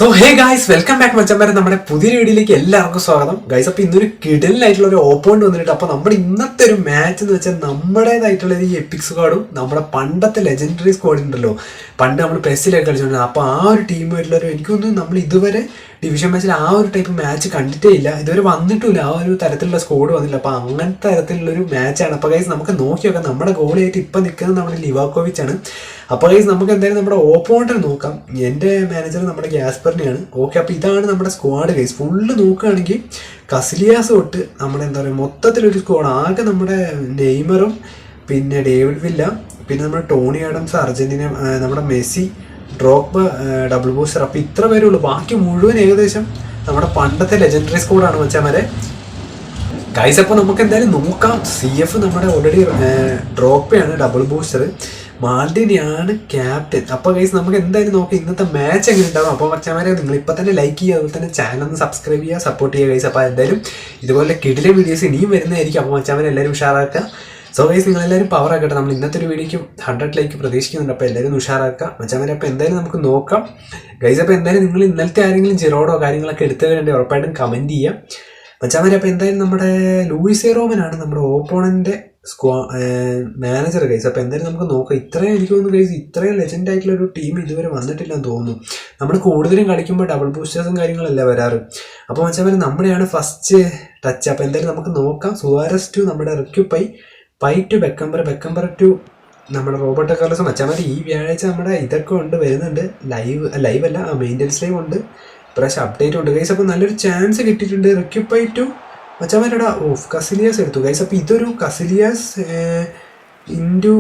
So hey guys, welcome back മച്ചന്മാരെ. നമ്മുടെ പുതിയ വീഡിയോയിലേക്ക് എല്ലാവർക്കും സ്വാഗതം ഗൈസ്. അപ്പോൾ ഇന്നൊരു കിടലിനായിട്ടുള്ള ഒരു ഓപ്പോണ്ട് വന്നിട്ട്, അപ്പോൾ നമ്മുടെ ഇന്നത്തെ ഒരു മാച്ച് എന്ന് വെച്ചാൽ നമ്മുടേതായിട്ടുള്ള ഈ എപ്പിക് സ്ക്വാഡും നമ്മുടെ പണ്ടത്തെ ലെജൻഡറി സ്ക്വാഡ് ഉണ്ടല്ലോ, പണ്ട് നമ്മൾ പെസ്സിലൊക്കെ കളിച്ചിട്ടുണ്ട്. അപ്പോൾ ആ ഒരു ടീമായിട്ടുള്ളൊരു എനിക്കൊന്നും നമ്മൾ ഇതുവരെ ഡിവിഷൻ മാച്ചിൽ ആ ഒരു ടൈപ്പ് മാച്ച് കണ്ടിട്ടേ ഇല്ല, ഇതുവരെ വന്നിട്ടുമില്ല. ആ ഒരു തരത്തിലുള്ള സ്കോഡ് വന്നില്ല. അപ്പോൾ അങ്ങനത്തെ തരത്തിലുള്ളൊരു മാച്ചാണ്. അപ്പോൾ ഗൈസ് നമുക്ക് നോക്കി നോക്കാം. നമ്മുടെ ഗോളിയായിട്ട് ഇപ്പം നിൽക്കുന്നത് നമ്മുടെ ലിവാക്കോവിച്ചാണ്. അപ്പോൾ ഗൈസ് നമുക്ക് എന്തായാലും നമ്മുടെ ഓപ്പോണന്റിനെ നോക്കാം. എൻ്റെ മാനേജർ നമ്മുടെ ഗ്യാസ്പറിനെയാണ്. ഓക്കെ, അപ്പോൾ ഇതാണ് നമ്മുടെ സ്ക്വാഡ് ഗൈസ്. ഫുള്ള് നോക്കുകയാണെങ്കിൽ കസിലിയാസ് തൊട്ട് നമ്മുടെ എന്താ പറയുക മൊത്തത്തിലൊരു സ്ക്വാഡ്. ആകെ നമ്മുടെ നെയ്മറും പിന്നെ ഡേവിഡ് വില്ല, പിന്നെ നമ്മുടെ ടോണി ആഡംസ്, അർജന്റീന, നമ്മുടെ മെസ്സി, ഡ്രോഗ്ബ, ഡബിൾ ബൂസ്റ്റർ. അപ്പോൾ ഇത്ര പേരേ ഉള്ളൂ. ബാക്കി മുഴുവൻ ഏകദേശം നമ്മുടെ പണ്ടത്തെ ലെജൻഡറി സ്ക്വാഡാണ് വെച്ചാൽ ഗൈസ്. അപ്പോൾ നമുക്ക് എന്തായാലും നോക്കാം. CF നമ്മുടെ ഓൾറെഡി ഡ്രോഗ്ബയാണ്, ഡബിൾ ബൂസ്റ്റർ, മാൽഡിനിയാണ് ക്യാപ്റ്റൻ. അപ്പോൾ ഗൈസ് നമുക്ക് എന്തായാലും നോക്കാം ഇന്നത്തെ മാച്ച് എങ്ങനെ ഉണ്ടാകും. അപ്പോൾ മച്ചാമാരെ നിങ്ങൾ ഇപ്പോൾ തന്നെ ലൈക്ക് ചെയ്യുക, അതുപോലെ തന്നെ ചാനൽ ഒന്ന് സബ്സ്ക്രൈബ് ചെയ്യുക, സപ്പോർട്ട് ചെയ്യുക ഗൈസ്. അപ്പോൾ എന്തായാലും ഇതുപോലെ കിടിലെ വീഡിയോസ് ഇനിയും വരുന്നതായിരിക്കും. അപ്പോൾ മച്ചാമാരെ എല്ലാവരും ഉഷാറാക്കുക. സോ ഗൈസ് നിങ്ങളെല്ലാവരും പവർ ആക്കട്ടെ. നമ്മൾ ഇന്നത്തെ ഒരു വീഡിയോയ്ക്കും 100 ലൈക്ക് പ്രതീക്ഷിക്കുന്നുണ്ട്. അപ്പോൾ എല്ലാവരും ഉഷാറാക്കുക മച്ചാമാരെ. അപ്പോൾ എന്തായാലും നമുക്ക് നോക്കാം ഗൈസ്. അപ്പോൾ എന്തായാലും നിങ്ങൾ ഇന്നലത്തെ ആരെങ്കിലും ജിറോഡോ കാര്യങ്ങളൊക്കെ എടുത്തവരുണ്ടെങ്കിൽ ഉറപ്പായിട്ടും കമൻറ്റ് ചെയ്യാം മച്ചാമാരെ. അപ്പോൾ എന്തായാലും നമ്മുടെ ലൂയിസ് റോമനാണ് നമ്മുടെ ഓപ്പോണൻ്റെ മാനേജർ ഗൈസ്. അപ്പോൾ എന്തായാലും നമുക്ക് നോക്കാം. ഇത്രയും എനിക്ക് തോന്നുന്നു ഗൈസ്, ഇത്രയും ലെജൻഡ് ആയിട്ടുള്ള ഒരു ടീം ഇതുവരെ വന്നിട്ടില്ലെന്ന് തോന്നുന്നു. നമ്മൾ കൂടുതലും കളിക്കുമ്പോൾ ഡബിൾ ബൂസ്റ്റേഴ്സും കാര്യങ്ങളല്ല വരാറ്. അപ്പോൾ മച്ചാമാരെ നമ്മുടെയാണ് ഫസ്റ്റ് ടച്ച്. അപ്പോൾ എന്തായാലും നമുക്ക് നോക്കാം. സുവാരസ് ടു നമ്മുടെ റിക്യുപ്പൈ, പൈ ടു ബെക്കംബർ ടു നമ്മുടെ റോബർട്ടോ കാർലോസ്. മച്ചാമാരെ ഈ വ്യാഴാഴ്ച നമ്മുടെ ഇതൊക്കെ ഉണ്ട്, വരുന്നുണ്ട് ലൈവ് അല്ല, മെയിൻ്റെനൻസ് ലൈവ് ഉണ്ട്, ഇപ്രാവശ്യം അപ്ഡേറ്റ് ഉണ്ട് ഗൈസ്. അപ്പോൾ നല്ലൊരു ചാൻസ് കിട്ടിയിട്ടുണ്ട്. റിക്യുപ്പൈ ടു മച്ചാമാരുടെ കസിലിയാസ് എടുത്തു ഗൈസ്. അപ്പോൾ ഇതൊരു കസിലിയാസ് ഇൻറ്റു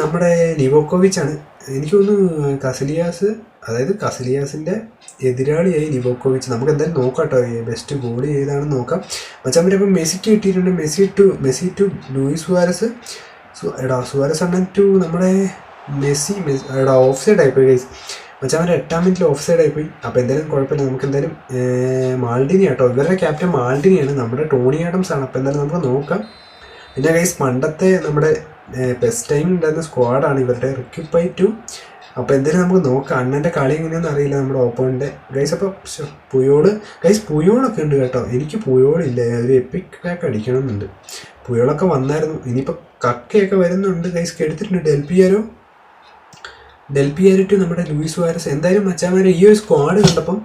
നമ്മുടെ ലിവോക്കോവിച്ചാണ്. എനിക്ക് തോന്നുന്നു കസിലിയാസ്, അതായത് കസിലിയാസിൻ്റെ എതിരാളിയായി ലിവോക്കോവിച്ച്. നമുക്ക് എന്തായാലും നോക്കാം കേട്ടോ ബെസ്റ്റ് ഗോളി ഏതാണെന്ന് നോക്കാം മച്ചാമാരെ. അപ്പം മെസ്സിക്ക് കിട്ടിയിട്ടുണ്ട്. Messi to Luis Suarez. Suarez അണ്ണൻ ടു നമ്മുടെ മെസ്സി. ഓഫ് സൈഡ് ആയിപ്പോയി ഗൈസ് മച്ചാമാരെ. 8ാം മിനിറ്റിൽ ഓഫ് സൈഡ് ആയിപ്പോയി. അപ്പോൾ എന്തായാലും കുഴപ്പമില്ല. നമുക്ക് എന്തായാലും മാൾഡിനി കേട്ടോ, ഇവരുടെ ക്യാപ്റ്റൻ മാൾഡിനിയാണ്, നമ്മുടെ ടോണി ആഡംസ് ആണ്. അപ്പോൾ എന്തായാലും നമുക്ക് നോക്കാം. പിന്നെ ഗൈസ് പണ്ടത്തെ നമ്മുടെ ബെസ്റ്റ് ടൈം ഉണ്ടായിരുന്ന സ്ക്വാഡാണ് ഇവരുടെ റിക്യുപ്പൈ ടു. അപ്പോൾ എന്തായാലും നമുക്ക് നോക്കാം. അണ്ണൻ്റെ കളി എങ്ങനെയാണെന്ന് അറിയില്ല നമ്മുടെ ഓപ്പോണൻ്റെ ഗൈസ്. അപ്പോൾ പുയോളൊക്കെ ഉണ്ട് കേട്ടോ. എനിക്ക് പുയോളില്ല, ഒരു എപ്പിക് പാക്ക് അടിക്കണമെന്നുണ്ട്. പുയോളൊക്കെ വന്നായിരുന്നു. ഇനിയിപ്പോൾ കക്കയൊക്കെ വരുന്നുണ്ട് ഗൈസ്. എടുത്തിട്ടുണ്ട് ഡെൽപിയാരോ ടു നമ്മുടെ ലൂയിസ് സുവാരസ്. എന്തായാലും മച്ചാമാരെ ഈ ഒരു സ്ക്വാഡ് കണ്ടപ്പം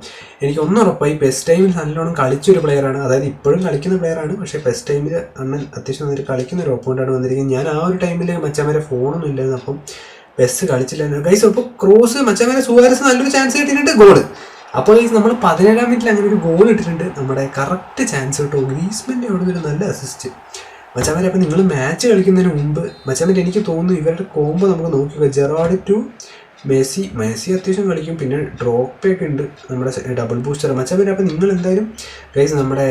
എനിക്ക് ഒന്നുറപ്പായി ബെസ്റ്റ് ടൈമിൽ നല്ലോണം കളിച്ചൊരു പ്ലെയറാണ്. അതായത് ഇപ്പോഴും കളിക്കുന്ന പ്ലെയറാണ്, പക്ഷേ ബെസ്റ്റ് ടൈമിൽ അണ്ണൻ അത്യാവശ്യം നന്നായിട്ട് കളിക്കുന്ന ഒരു ഓപ്പോണ്ടാണ് വന്നിരിക്കുന്നത്. ഞാൻ ആ ഒരു ടൈമിൽ മച്ചാമാരെ ഫോണൊന്നും ഇല്ലായിരുന്നു, അപ്പം ബെസ്റ്റ് കളിച്ചില്ലായിരുന്നു ഗൈസ്. അപ്പോൾ ക്രോസ് മച്ചാമാരെ സുവാരസ് നല്ലൊരു ചാൻസ് കിട്ടിയിട്ടുണ്ട്, ഗോള്. അപ്പോൾ ഗൈസ് നമ്മൾ 17ാം മിനിറ്റിൽ അങ്ങനെ ഒരു ഗോൾ ഇട്ടിട്ടുണ്ട്. നമ്മുടെ കറക്റ്റ് ചാൻസ് കേട്ടോ. ഗ്രീസ്മൻ്റെ അവിടെ ഒരു നല്ല അസിസ്റ്റ് മച്ചാമാരെ. അപ്പോൾ നിങ്ങൾ മാച്ച് കളിക്കുന്നതിന് മുമ്പ് മച്ചാമാരെ എനിക്ക് തോന്നുന്നു ഇവരുടെ കോംബോ നമുക്ക് നോക്കിക്കുക. ജെറാഡ് ടു മെസ്സി അത്യാവശ്യം കളിക്കും. പിന്നെ ഡ്രോഗ്ബയൊക്കെ ഉണ്ട് നമ്മുടെ ഡബിൾ ബൂസ്റ്റർ മച്ചാമാരെ. അപ്പോൾ നിങ്ങൾ എന്തായാലും ഗൈസ് നമ്മുടെ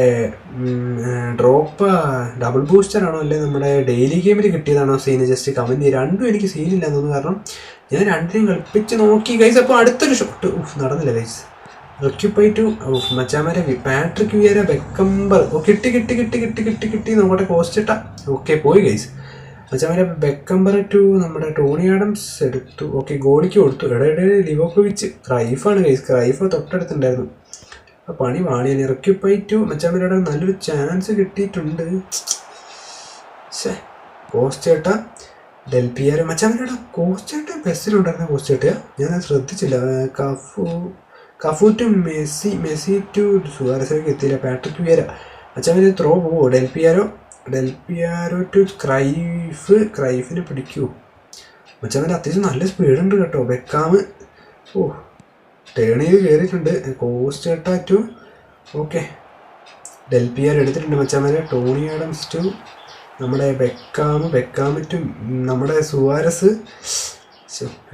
ഡ്രോഗ്ബ ഡബിൾ ബൂസ്റ്റർ ആണോ അല്ലെ നമ്മുടെ ഡെയിലി ഗെയിമിൽ കിട്ടിയതാണോ സീന് ജസ്റ്റ് കമൻറ്റ് ചെയ്യുക. രണ്ടും എനിക്ക് സീനില്ല എന്ന് തോന്നുന്നു, കാരണം ഞാൻ രണ്ടിനെയും കളിപ്പിച്ച് നോക്കി ഗൈസ്. അപ്പോൾ അടുത്തൊരു ഷോട്ട് നടന്നില്ല ഗൈസ്. റിക്യുപ്പൈ ടു മച്ചാമാരെ പാട്രിക് വിയര, ബെക്കംബർ. കിട്ടി നമ്മുടെ കോസ്റ്റിട്ട. ഓക്കെ പോയി ഗൈസ് മച്ചാമാരെ. ബെക്കംബർ ടു നമ്മുടെ ടോണി ആഡംസ് എടുത്തു. ഓക്കെ ഗോളിക്ക് കൊടുത്തു. ഇടയിടെ ലിവോക്കോവിച്ച്. ക്രൈഫാണ് ഗൈസ്, ക്രൈഫ് തൊട്ടടുത്തുണ്ടായിരുന്നു. അപ്പോൾ പണി വാണിയാണ്. റിക്യുപ്പൈ ടു മച്ചാമാരുടെ നല്ലൊരു ചാൻസ് കിട്ടിയിട്ടുണ്ട്. കോസ്റ്റേട്ട, ഡെൽപിയാരോ. മച്ചാമാരുടെ കോസ്റ്റേട്ട ബസ്സിലുണ്ടായിരുന്ന കോസ്റ്റേട്ട ഞാൻ ശ്രദ്ധിച്ചില്ല. കഫു ടു മെസ്സി ടു സുവാരസിലേക്ക് എത്തിയില്ല. പാട്രിക് വിയര മച്ചാമാരെ ത്രോ പോവോ. ഡെൽപിയാരോ ടു ക്രൈഫിന് പിടിക്കൂ മച്ചാമാരെ. അത്യാവശ്യം നല്ല സ്പീഡുണ്ട് കേട്ടോ. ബെക്കാം ടേൺ ചെയ്ത് കയറിയിട്ടുണ്ട്. കോസ്റ്റേട്ട ടു ഓക്കെ ഡെൽപിയാരോ എടുത്തിട്ടുണ്ട് മച്ചാമാരെ. ടോണി ആഡംസ് ടു നമ്മുടെ ബെക്കാം ടു നമ്മുടെ സുവാരസ്.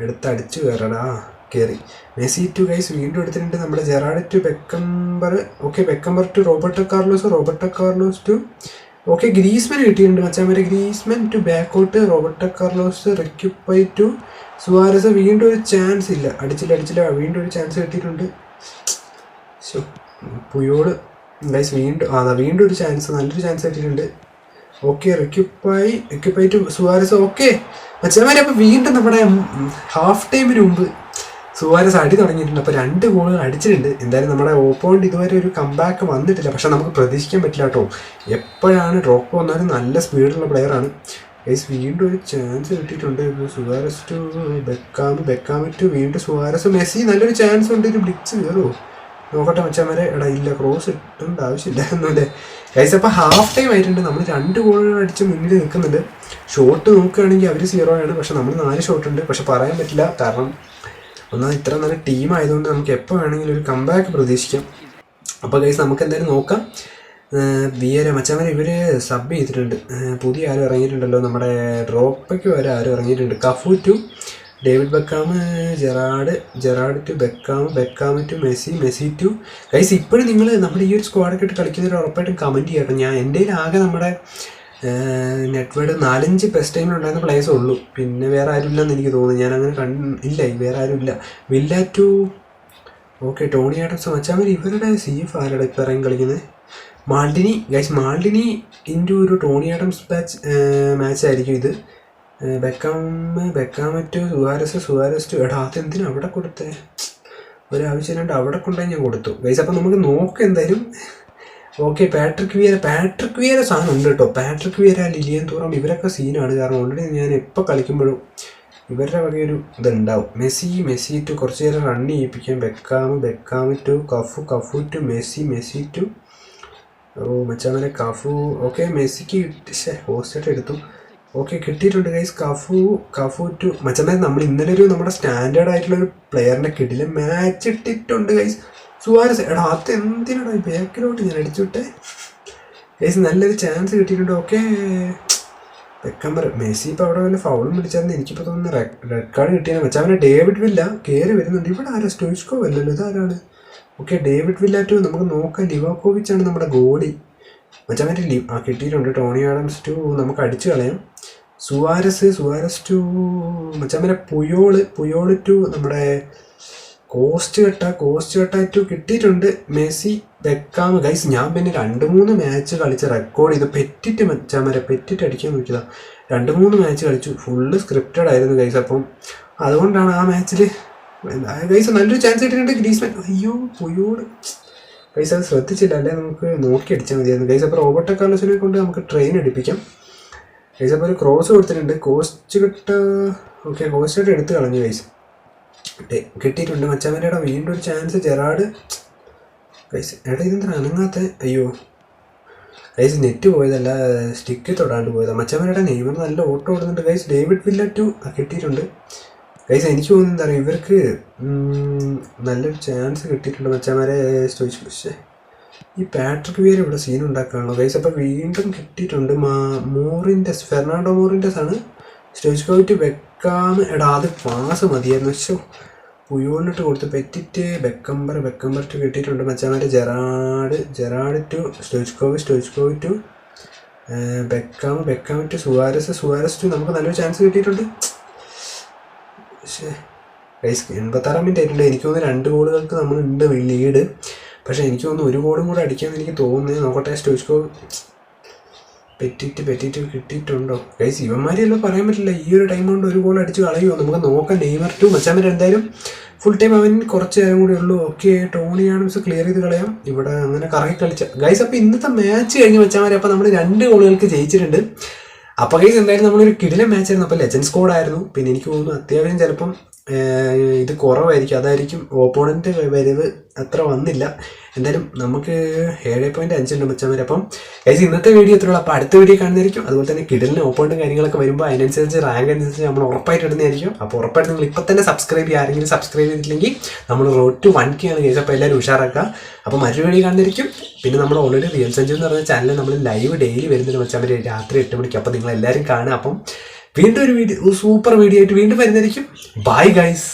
എടുത്തടിച്ചു കയറടാ, കയറി. മെസ്സി ടു ഗൈസ് വീണ്ടും എടുത്തിട്ടുണ്ട്. നമ്മുടെ Gerrard to Beckenbauer. Okay Beckenbauer to Roberto Carlos to okay Griezmann കിട്ടിയിട്ടുണ്ട് മച്ചാമാരെ. ഗ്രീസ്മൻ ടു ബാക്കൗട്ട് റോബർട്ടോ കാർലോസ്. റിക്യുപ്പൈ ടു സുവാരസ്. വീണ്ടും ഒരു ചാൻസ് ഇല്ല, അടിച്ചില്ല. വീണ്ടും ഒരു ചാൻസ് കിട്ടിയിട്ടുണ്ട്. പുയോള് ഗൈസ് വീണ്ടും ഒരു ചാൻസ്, നല്ലൊരു ചാൻസ് കിട്ടിയിട്ടുണ്ട്. ഓക്കെ റിക്യുപ്പൈ ടു സുവാരസ്. ഓക്കെ മച്ചാമാരെ. അപ്പോൾ വീണ്ടും നമ്മുടെ ഹാഫ് ടൈമിന് മുമ്പ് സുവാരസ് അടി തുടങ്ങിയിട്ടുണ്ട്. അപ്പോൾ 2 ഗോളുകൾ അടിച്ചിട്ടുണ്ട്. എന്തായാലും നമ്മുടെ ഓപ്പോണ്ട് ഇതുവരെ ഒരു കംബാക്ക് വന്നിട്ടില്ല. പക്ഷെ നമുക്ക് പ്രതീക്ഷിക്കാൻ പറ്റില്ല കേട്ടോ. എപ്പോഴാണ് ഡ്രോപ്പ് വന്നാലും നല്ല സ്പീഡുള്ള പ്ലെയറാണ്. ഗൈസ് വീണ്ടും ഒരു ചാൻസ് കിട്ടിയിട്ടുണ്ട്. സുവാരസ് ടു ബെക്കാം ടു വീണ്ടും സുവാരസ്, മെസ്സി നല്ലൊരു ചാൻസ് ഉണ്ട്. ഒരു ബ്ലിക്സ് കയറുമോ നോക്കട്ടെ മച്ചാമാരെ. ഇല്ല, ക്രോസ് ഇട്ടേണ്ട ആവശ്യമില്ല എന്നല്ലേ ഗൈസ്. അപ്പോൾ ഹാഫ് ടൈം ആയിട്ടുണ്ട്. നമ്മൾ 2 ഗോളുകൾ അടിച്ച് മുന്നിൽ നിൽക്കുന്നുണ്ട്. ഷോട്ട് നോക്കുകയാണെങ്കിൽ അവർ 0 ആണ്. പക്ഷെ നമ്മൾ 4 ഷോട്ട് ഉണ്ട്. പക്ഷെ പറയാൻ പറ്റില്ല, കാരണം ഒന്നാമത് ഇത്ര നല്ല ടീം ആയതുകൊണ്ട് നമുക്ക് എപ്പോൾ വേണമെങ്കിലും ഒരു കംബാക്ക് പ്രതീക്ഷിക്കാം. അപ്പോൾ ഗൈസ് നമുക്ക് എന്തായാലും നോക്കാം. വിയര മച്ചാമാരെ ഇവർ സബ് ചെയ്തിട്ടുണ്ട്. പുതിയ ആരും ഇറങ്ങിയിട്ടുണ്ടല്ലോ, നമ്മുടെ ഡ്രോപ്പയ്ക്ക് വരെ ആരും ഇറങ്ങിയിട്ടുണ്ട്. Cafu to David Beckham, Gerrard to Beckham to Messi to. Guys ഇപ്പോഴും നിങ്ങൾ നമ്മുടെ ഈ ഒരു സ്ക്വാഡൊക്കെ ഇട്ട് കളിക്കുന്നവർ ഉറപ്പായിട്ടും കമൻറ്റ് ചെയ്യണം. ഞാൻ എൻ്റെ ആകെ നമ്മുടെ നെറ്റ്വേർഡ് 4-5 ബെസ്റ്റ് ടൈമിലുണ്ടായിരുന്ന പ്ലേയേഴ്സേ ഉള്ളൂ. പിന്നെ വേറെ ആരും ഇല്ലെന്ന് എനിക്ക് തോന്നുന്നു. ഞാൻ അങ്ങനെ ഇല്ല, വേറെ ആരും ഇല്ല. Villa to okay Tony Adams മച്ചാമാർ. ഇവരുടെ CF ആരുടെ ഇപ്പോൾ ഇറങ്ങി കളിക്കുന്നത്? മാൾഡിനി ഗൈസ്, മാൾഡിനി ഇൻറ്റു ഒരു ടോണി ആഡംസ് മാച്ച് ആയിരിക്കും ഇത്. Beckham to Suarez to. അതെന്തിനാ അവിടെ കൊടുത്തേ? ഒരാവശ്യമില്ലാണ്ട് അവിടെ കൊണ്ടുപോയി ഞാൻ കൊടുത്തു ഗൈസ്. അപ്പം നമുക്ക് നോക്കാം എന്തായാലും. ഓക്കെ പാട്രിക് വിയര സാധനം ഉണ്ട് കേട്ടോ. പാട്രിക് വിയര, ലിലിയൻ തുറം ഇവരൊക്കെ സീനാണ്. കാരണം ഓൾറെഡി ഞാൻ എപ്പോൾ കളിക്കുമ്പോഴും ഇവരുടെ വകയൊരു ഇതുണ്ടാവും. മെസ്സി ടു കുറച്ച് നേരം റൺ ചെയ്യിപ്പിക്കാം. Beckham to Cafu to Messi to. മച്ചാമനെ കഫു. ഓക്കെ മെസ്സിക്ക് ഹോസ്റ്റായിട്ട് എടുത്തു. ഓക്കെ കിട്ടിയിട്ടുണ്ട് ഗൈസ്. കഫു ടു മച്ചാമാരെ. നമ്മൾ ഇന്നലെ നമ്മുടെ സ്റ്റാൻഡേർഡ് ആയിട്ടുള്ള ഒരു പ്ലെയറിൻ്റെ കിടിലെ മാച്ച് ഇട്ടിട്ടുണ്ട് ഗൈസ്. സുവാരസ് അതെന്തിനാണ് ബാക്കിലോട്ട് ഞാൻ അടിച്ചുവിട്ടെ ഗൈസ്. നല്ലൊരു ചാൻസ് കിട്ടിയിട്ടുണ്ട്. ഓക്കെ ബെക്കംബർ, മെസ്സി ഇപ്പോൾ അവിടെ വല്ല ഫൗളും വിളിച്ചായിരുന്നു. എനിക്കിപ്പോൾ തോന്നുന്നു റെഡ് കാർഡ് കിട്ടിയാണ്. മച്ചാമനെ ഡേവിഡ് വില്ല കയറി വരുന്നുണ്ട്. ഇവിടെ ആരാ? സ്റ്റോയിച്കോ അല്ലല്ലോ, ഇതാരാണ്? Okay David Villa to. നമുക്ക് നോക്കാം. ലിവാക്കോവിച്ചാണ് നമ്മുടെ ഗോളി. മച്ചാമൻ്റെ കിട്ടിയിട്ടുണ്ട്. ടോണി ആഡംസ് ടു നമുക്ക് അടിച്ചു കളയാം. സുവാരസ് ടു മച്ചാമനെ പുയോള് ടു നമ്മുടെ കോസ്റ്റ് കെട്ട ടു കിട്ടിയിട്ടുണ്ട്. Messi Beckham guys. ഞാൻ പിന്നെ 2-3 മാച്ച് കളിച്ച് റെക്കോർഡ് ചെയ്ത് പെറ്റിട്ട് മച്ചാമരെ പെറ്റിട്ട് അടിക്കാൻ നോക്കിയതാണ്. 2-3 മാച്ച് കളിച്ചു. ഫുള്ള് സ്ക്രിപ്റ്റഡ് ആയിരുന്നു ഗൈസ്. അപ്പം അതുകൊണ്ടാണ് ആ മാച്ചിൽ ഗൈസ് നല്ലൊരു ചാൻസ് കിട്ടിയിട്ടുണ്ട്. ഗ്രീസ്മാൻ അയ്യോ പുയോട് ഗൈസ് അത് ശ്രദ്ധിച്ചില്ല, അല്ലെ നമുക്ക് നോക്കി അടിച്ചാൽ മതിയായിരുന്നു ഗൈസ്. അപ്പോൾ റോബർട്ടോ കാർലോസിനെ കൊണ്ട് നമുക്ക് ട്രെയിൻ അടിപ്പിക്കാം ഗൈസ്. അപ്പോൾ ഒരു ക്രോസ് കൊടുത്തിട്ടുണ്ട്. കോസ്റ്റ് എടുത്ത് കളഞ്ഞു ഗൈസ്. കിട്ടിയിട്ടുണ്ട് മച്ചാമൻ്റെ. വീണ്ടും ഒരു ചാൻസ്. Gerard guys. ഇതെന്താ അനങ്ങാത്ത? അയ്യോ ഗൈസ് നെറ്റ് പോയതല്ല, സ്റ്റിക്ക് തൊടാണ്ട് പോയതാണ്. മച്ചാമൻ്റെ നെയ്മർ നല്ല ഓട്ടം ഓടുന്നുണ്ട് ഗൈസ്. ഡേവിഡ് വില്ല ടു കിട്ടിയിട്ടുണ്ട് ഗൈസ്. എനിക്ക് തോന്നുന്നു എന്താ പറയുക, ഇവർക്ക് നല്ലൊരു ചാൻസ് കിട്ടിയിട്ടുണ്ട് മച്ചാമാരെ. ഈ പാട്രിക് വിയർ ഇവിടെ സീൻ ഉണ്ടാക്കുകയാണോ ഗൈസ്? അപ്പോൾ വീണ്ടും കിട്ടിയിട്ടുണ്ട്. ഫെർണാണ്ടോ മോറിൻ്റെസ് ആണ്. സ്റ്റോയിച്കോവിറ്റ് ബെക്കാം. അത് പാസ് മതിയായിരുന്നു. പക്ഷേ പുയോണിട്ട് കൊടുത്ത് പെറ്റിറ്റ് ബെക്കംബർ ടു കിട്ടിയിട്ടുണ്ട് മച്ചാമാരെ. Gerrard to Stoichkov to Beckham to Suarez to. നമുക്ക് നല്ലൊരു ചാൻസ് കിട്ടിയിട്ടുണ്ട്. ഗൈസ് 86 മിനിറ്റ് ആയിട്ടുണ്ട്. എനിക്ക് തോന്നുന്നു 2 ഗോളുകൾക്ക് നമ്മളുണ്ട് ലീഡ്. പക്ഷേ എനിക്ക് തോന്നുന്നു 1 ഗോളും കൂടെ അടിക്കാമെന്ന് എനിക്ക് തോന്നുന്നത്. നോക്കട്ടെ. സ്റ്റോയിച്കോ പെറ്റിറ്റ് കിട്ടിയിട്ടുണ്ടോ ഗൈസ്? ഇവന്മാരെല്ലാം പറയാൻ പറ്റില്ല. ഈ ഒരു ടൈം കൊണ്ട് 1 ഗോൾ അടിച്ച് കളയുമോ? നമുക്ക് നോക്കാം. നെയ്മർ ടു മച്ചാമർ. എന്തായാലും ഫുൾ ടൈം അവൻ കുറച്ച് നേരം കൂടെ ഉള്ളൂ. ഓക്കെ ടോണി ആഡംസ് ക്ലിയർ ചെയ്ത് കളയാം. ഇവിടെ അങ്ങനെ കറങ്ങി കളിച്ച ഗൈസ്. അപ്പോൾ ഇന്നത്തെ മാച്ച് കഴിഞ്ഞ് മച്ചാമാരെ. അപ്പോൾ നമ്മൾ 2 ഗോളുകൾക്ക് ജയിച്ചിട്ടുണ്ട്. അപ്പോൾ ഗൈസ് എന്തായാലും നമ്മളൊരു കിടിലൻ മാച്ചായിരുന്നു. അപ്പോൾ ലെജൻഡ് സ്ക്വാഡ് ആയിരുന്നു. പിന്നെ എനിക്ക് തോന്നുന്നു അത്യാവശ്യം ചിലപ്പം ഇത് കുറവായിരിക്കും, അതായിരിക്കും ഓപ്പോണൻറ്റ് വരവ് അത്ര വന്നില്ല. എന്തായാലും നമുക്ക് 7.5 ഉണ്ട് മച്ചാമാരെ. അപ്പം ഗൈസ് ഇന്നത്തെ വീഡിയോ എത്രയുള്ളൂ. അപ്പോൾ അടുത്ത വീഡിയോ കാണുന്നതായിരിക്കും. അതുപോലെ തന്നെ കിടലിന് ഓപ്പോണൻറ്റും കാര്യങ്ങളൊക്കെ വരുമ്പോൾ അതിനനുസരിച്ച് റാങ്ക് അനുസരിച്ച് നമ്മൾ ഉറപ്പായിട്ട് ഇടുന്നതായിരിക്കും. അപ്പോൾ ഉറപ്പായിട്ട് നിങ്ങൾ ഇപ്പോൾ തന്നെ സബ്സ്ക്രൈബ് ചെയ്യുക. ആരെങ്കിലും സബ്സ്ക്രൈബ് ചെയ്തിട്ടില്ലെങ്കിൽ നമ്മൾ റോഡ് ടു 1K ആണ് ഗൈസ്. അപ്പോൾ എല്ലാവരും ഉഷാറാക്കുക. അപ്പോൾ മറ്റൊരു വീഡിയോ കാണുന്നതായിരിക്കും. പിന്നെ നമ്മൾ ഓൾറെഡി റിയൽ സഞ്ജു എന്ന് പറഞ്ഞ ചാനൽ നമ്മൾ ലൈവ് ഡെയിലി വരുന്നതിന് മച്ചാമാരെ രാത്രി 8 മണിക്ക്. അപ്പോൾ നിങ്ങൾ എല്ലാവരും കാണുക. അപ്പം വീണ്ടും ഒരു സൂപ്പർ വീഡിയോ ആയിട്ട് വീണ്ടും വരുന്നതായിരിക്കും. Bye guys.